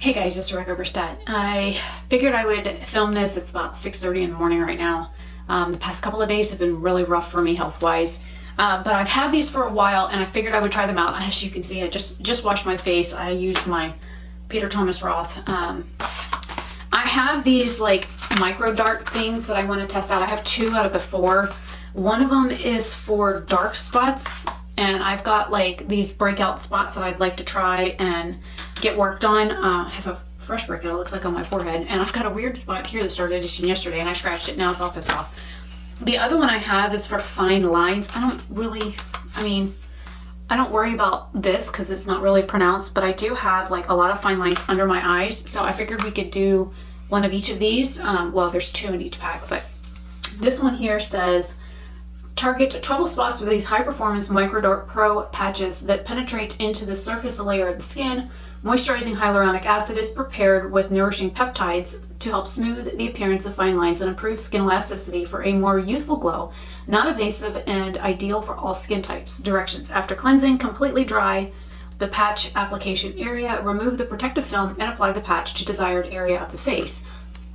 Hey guys, it's Oberstadt. I figured I would film this. It's about 6:30 in the morning right now. The past couple of days have been really rough for me health-wise. But I've had these for a while and I figured I would try them out. As you can see, I just washed my face. I used my Peter Thomas Roth. I have these like microdart things that I want to test out. I have 2 out of the 4. One of them is for dark spots, and I've got like these breakout spots that I'd like to try and get worked on. I have a fresh breakout, it looks like, on my forehead, and I've got a weird spot here that started itching yesterday and I scratched it. Now it's all pissed off. The other one I have is for fine lines. I don't worry about this because it's not really pronounced, but I do have like a lot of fine lines under my eyes, so I figured we could do one of each of these. Well, there's 2 in each pack, but this one here says target trouble spots with these high performance Microdart Pro patches that penetrate into the surface layer of the skin. Moisturizing hyaluronic acid is prepared with Nourishing Peptides to help smooth the appearance of fine lines and improve skin elasticity for a more youthful glow. Non-invasive and ideal for all skin types. Directions: after cleansing, completely dry the patch application area, remove the protective film and apply the patch to desired area of the face.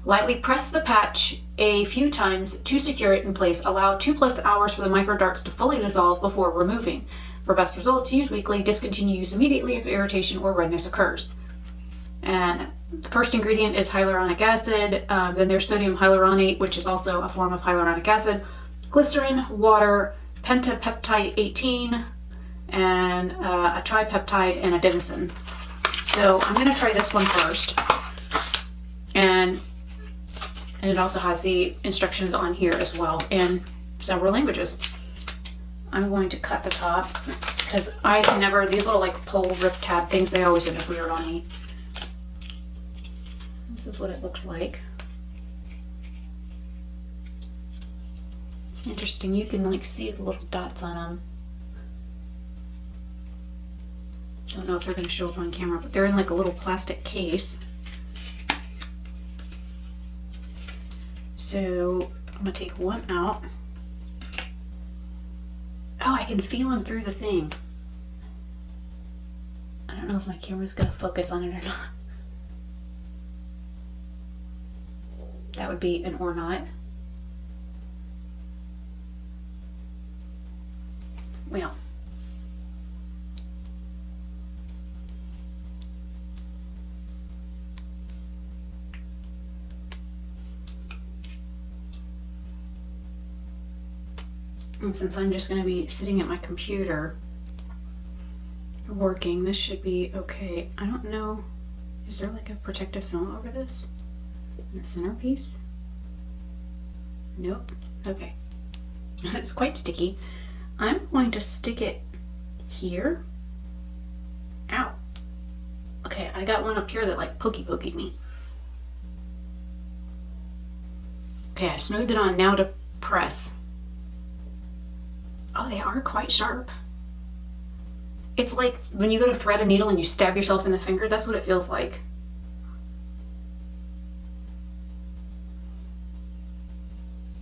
Lightly press the patch a few times to secure it in place. Allow 2+ hours for the microdarts to fully dissolve before removing. For best results, use weekly. Discontinue use immediately if irritation or redness occurs. And the first ingredient is hyaluronic acid. Then there's sodium hyaluronate, which is also a form of hyaluronic acid, glycerin, water, pentapeptide 18, and a tripeptide and adenosine. So I'm going to try this one first. And it also has the instructions on here as well in several languages. I'm going to cut the top because I can never, these little like pull rip tab things, they always end up weird on me. This is what it looks like. Interesting, you can like see the little dots on them. Don't know if they're going to show up on camera, but they're in like a little plastic case. So I'm going to take one out. Oh, I can feel them through the thing. I don't know if my camera's going to focus on it or not. That would be an or not. Well. And since I'm just going to be sitting at my computer working, this should be okay. I don't know, is there like a protective film over this? In the centerpiece? Nope. Okay. It's quite sticky. I'm going to stick it here. Ow. Okay, I got one up here that like pokey me. Okay, I smoothed it on. Now to press. Oh, they are quite sharp. It's like when you go to thread a needle and you stab yourself in the finger, that's what it feels like.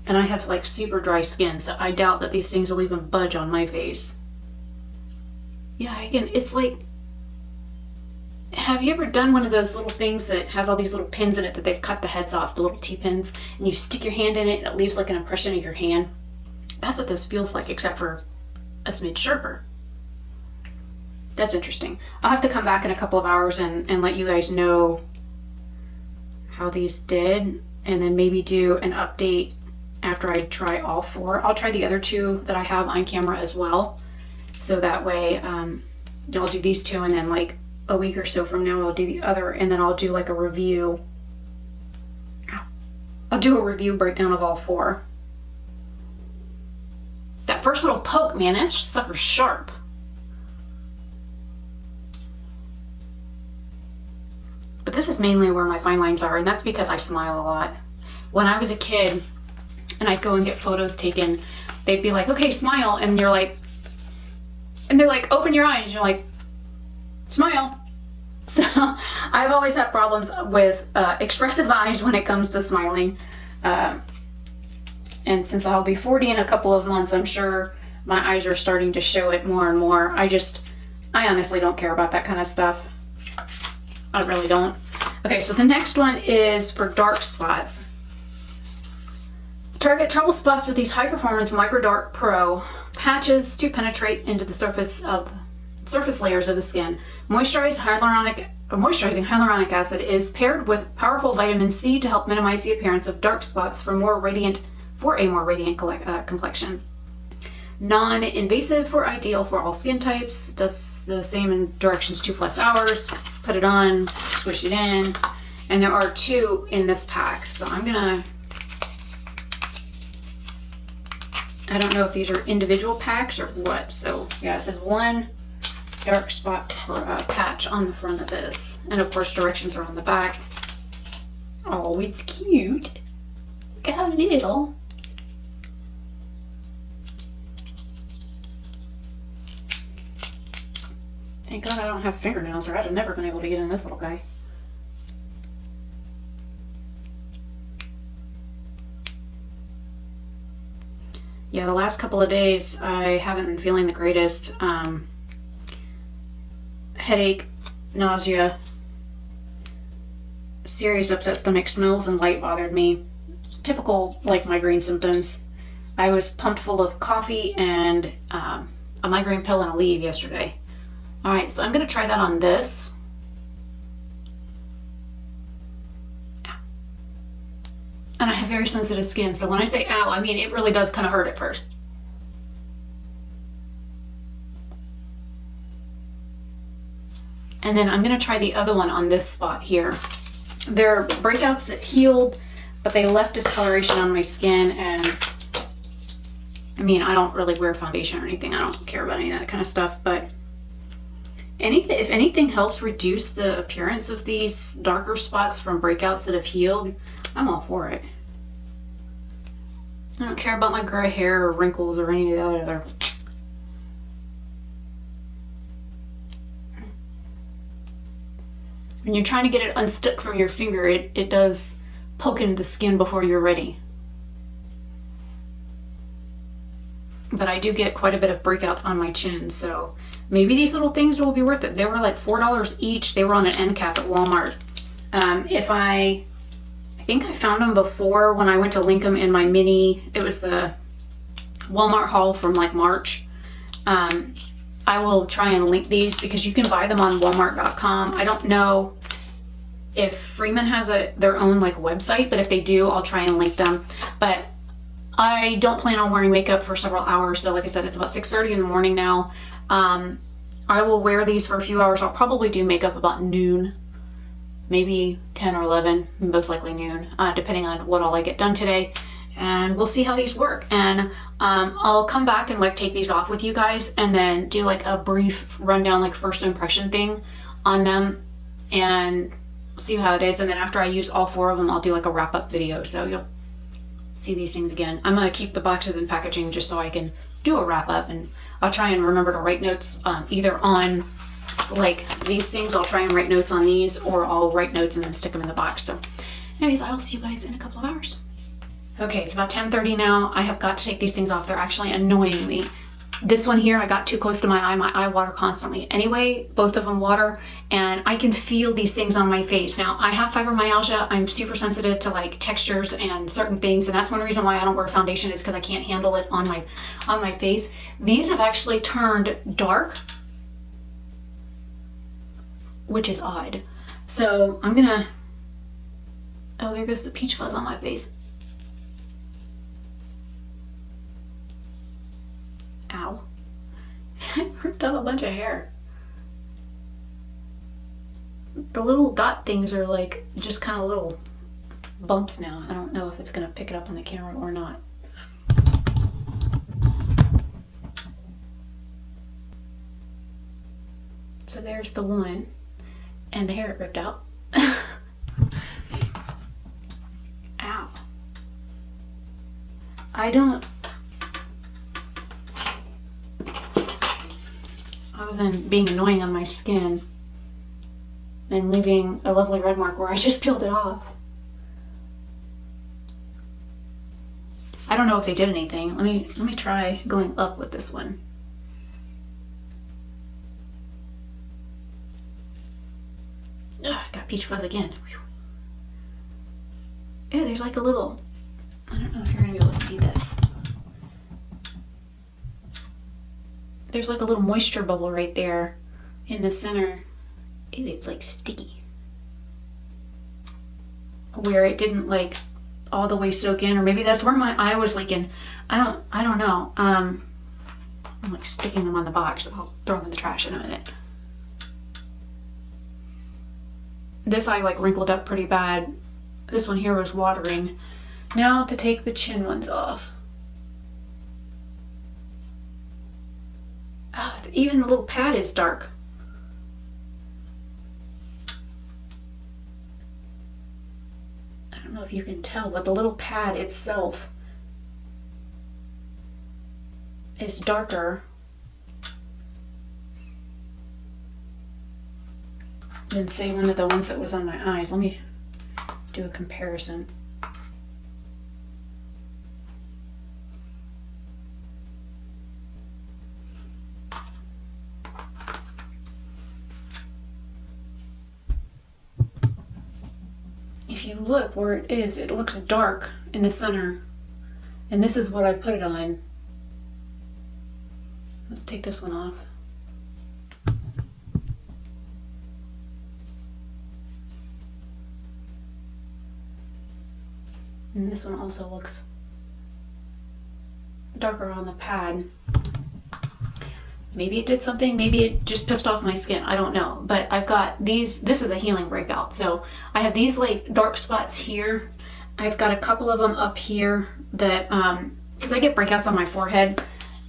And I have like super dry skin, so I doubt that these things will even budge on my face. Yeah, again, it's like, have you ever done one of those little things that has all these little pins in it that they've cut the heads off, the little T-pins, and you stick your hand in it and it leaves like an impression of your hand? That's what this feels like, except for a smidge sharper. That's interesting. I'll have to come back in a couple of hours and let you guys know how these did, and then maybe do an update after I try all 4. I'll try the other 2 that I have on camera as well, so that way I'll do these 2, and then like a week or so from now I'll do the other, and then I'll do like a review. I'll do a review breakdown of all 4. That first little poke, man, that sucker's sharp. But this is mainly where my fine lines are, and that's because I smile a lot. When I was a kid and I'd go and get photos taken, they'd be like, okay, smile, and you're like, and they're like, open your eyes, and you're like, smile. So I've always had problems with expressive eyes when it comes to smiling. And since I'll be 40 in a couple of months, I'm sure my eyes are starting to show it more and more. I honestly don't care about that kind of stuff. I really don't. Okay, so the next one is for dark spots. Target trouble spots with these high performance Microdart Pro patches to penetrate into the surface layers of the skin. Moisturizing hyaluronic acid is paired with powerful vitamin C to help minimize the appearance of dark spots for a more radiant complexion. Non-invasive for ideal for all skin types. Does the same in directions 2+ hours. Put it on, squish it in, and there are 2 in this pack. So I don't know if these are individual packs or what. So yeah, it says 1 dark spot patch on the front of this. And of course directions are on the back. Oh, it's cute. Look at how little. Thank God I don't have fingernails, or I'd have never been able to get in this little guy. Yeah, the last couple of days I haven't been feeling the greatest. Headache, nausea, serious upset stomach, smells and light bothered me. Typical like migraine symptoms. I was pumped full of coffee and a migraine pill and a leave yesterday. Alright, so I'm going to try that on this. And I have very sensitive skin, so when I say ow, I mean it really does kind of hurt at first. And then I'm going to try the other one on this spot here. There are breakouts that healed, but they left discoloration on my skin, and I mean, I don't really wear foundation or anything. I don't care about any of that kind of stuff, but if anything helps reduce the appearance of these darker spots from breakouts that have healed, I'm all for it. I don't care about my gray hair or wrinkles or any of the other. When you're trying to get it unstuck from your finger, it does poke into the skin before you're ready. But I do get quite a bit of breakouts on my chin, so maybe these little things will be worth it. They were like $4 each. They were on an end cap at Walmart. I think I found them before when I went to link them in my mini. It was the Walmart haul from like March. I will try and link these because you can buy them on Walmart.com. I don't know if Freeman has their own like website, but if they do, I'll try and link them. But I don't plan on wearing makeup for several hours. So like I said, it's about 6:30 in the morning now. I will wear these for a few hours. I'll probably do makeup about noon, maybe 10 or 11, most likely noon, depending on what all I get done today. And we'll see how these work. And I'll come back and like take these off with you guys and then do like a brief rundown, like first impression thing on them and see how it is. And then after I use all 4 of them, I'll do like a wrap up video. So you'll see these things again. I'm gonna keep the boxes and packaging just so I can do a wrap up, and I'll try and remember to write notes either on like these things. I'll try and write notes on these, or I'll write notes and then stick them in the box. So anyways, I'll see you guys in a couple of hours. Okay, it's about 10:30 now. I have got to take these things off. They're actually annoying me. This one here, I got too close to my eye water constantly. Anyway, both of them water, and I can feel these things on my face. Now, I have fibromyalgia. I'm super sensitive to like textures and certain things, and that's one reason why I don't wear foundation, is because I can't handle it on my face. These have actually turned dark, which is odd. So I'm gonna, oh, there goes the peach fuzz on my face. Ow. I ripped out a bunch of hair. The little dot things are like just kind of little bumps now. I don't know if it's gonna pick it up on the camera or not. So there's the one, and the hair it ripped out. Ow. I don't, other than being annoying on my skin and leaving a lovely red mark where I just peeled it off. I don't know if they did anything. Let me try going up with this one. Ugh, got got peach fuzz again. Yeah, there's like a little, I don't know if you're gonna be able to see this. There's like a little moisture bubble right there in the center. It's like sticky. Where it didn't like all the way soak in, or maybe that's where my eye was leaking. I don't know. I'm like sticking them on the box. I'll throw them in the trash in a minute. This eye like wrinkled up pretty bad. This one here was watering. Now to take the chin ones off. Ah, even the little pad is dark. I don't know if you can tell, but the little pad itself is darker than, say, one of the ones that was on my eyes. Let me do a comparison. If you look where it is, it looks dark in the center, and this is what I put it on. Let's take this one off. And this one also looks darker on the pad. Maybe it did something, maybe it just pissed off my skin, I don't know. But I've got these, this is a healing breakout. So I have these like dark spots here. I've got a couple of them up here that, because I get breakouts on my forehead,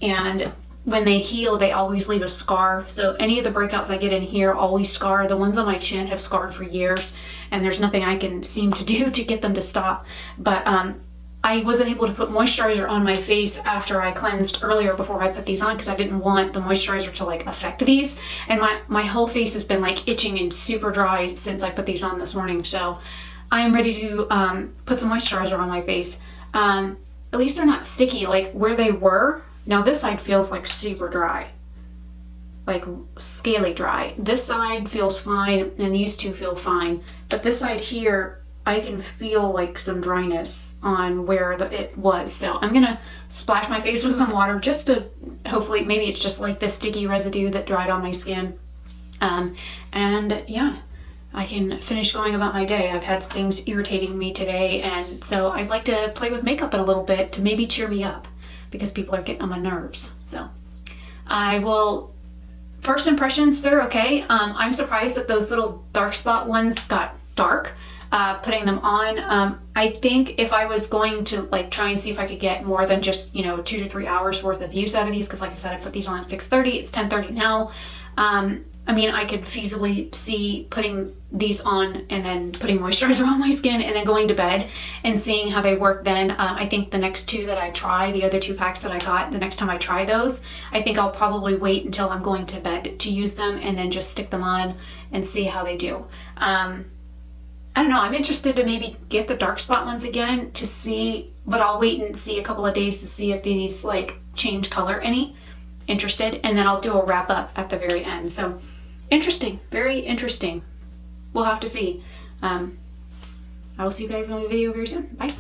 and when they heal, they always leave a scar. So any of the breakouts I get in here always scar. The ones on my chin have scarred for years, and there's nothing I can seem to do to get them to stop. But I wasn't able to put moisturizer on my face after I cleansed earlier before I put these on, because I didn't want the moisturizer to like affect these. And my whole face has been like itching and super dry since I put these on this morning. So I am ready to put some moisturizer on my face. At least they're not sticky like where they were. Now this side feels like super dry, like scaly dry. This side feels fine, and these two feel fine. But this side here, I can feel like some dryness on where it was. So I'm gonna splash my face with some water just to, hopefully, maybe it's just like the sticky residue that dried on my skin. And yeah, I can finish going about my day. I've had things irritating me today, and so I'd like to play with makeup a little bit to maybe cheer me up, because people are getting on my nerves. So I will, first impressions, they're okay. I'm surprised that those little dark spot ones got dark. Putting them on. I think if I was going to like try and see if I could get more than just, 2 to 3 hours worth of use out of these, because like I said, I put these on at 6:30, it's 10:30 now. I mean, I could feasibly see putting these on and then putting moisturizer on my skin and then going to bed and seeing how they work then. I think the next two that I try, the other 2 packs that I got, the next time I try those, I think I'll probably wait until I'm going to bed to use them and then just stick them on and see how they do. I don't know, I'm interested to maybe get the dark spot ones again to see, but I'll wait and see a couple of days to see if these like change color any. Interested, and then I'll do a wrap up at the very end. So interesting, very interesting. We'll have to see. I will see you guys in another video very soon. Bye.